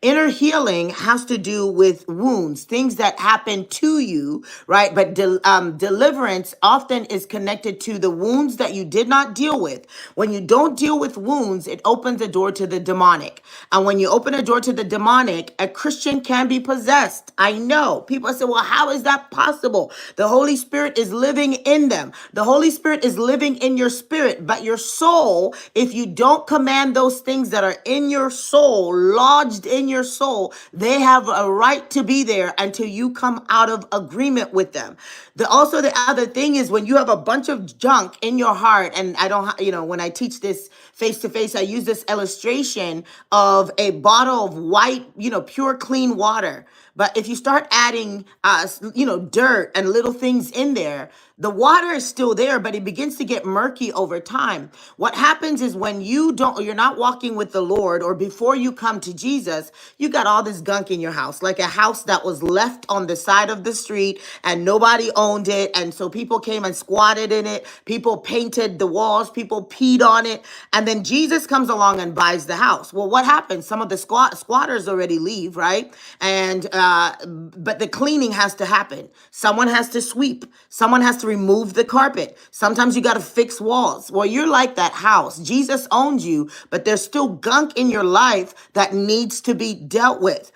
Inner healing has to do with wounds, things that happen to you, right? But deliverance often is connected to the wounds that you did not deal with. When you don't deal with wounds, it opens a door to the demonic. And when you open a door to the demonic, a Christian can be possessed. I know. People say, well, how is that possible? The Holy Spirit is living in them. The Holy Spirit is living in your spirit, but your soul, if you don't command those things that are in your soul, lodged in your soul, they have a right to be there until you come out of agreement with them. Also, the other thing is when you have a bunch of junk in your heart, and I don't, when I teach this face to face, I use this illustration of a bottle of white, pure, clean water. But if you start adding, dirt and little things in there, the water is still there, but it begins to get murky over time. What happens is when you're not walking with the Lord, or before you come to Jesus, you got all this gunk in your house, like a house that was left on the side of the street and nobody owned it. And so people came and squatted in it. People painted the walls, people peed on it. And then Jesus comes along and buys the house. Well, what happens? Some of the squatters already leave, right? And, but the cleaning has to happen. Someone has to sweep. Someone has to remove the carpet. Sometimes you got to fix walls. Well, you're like that house. Jesus owns you, but there's still gunk in your life that needs to be dealt with.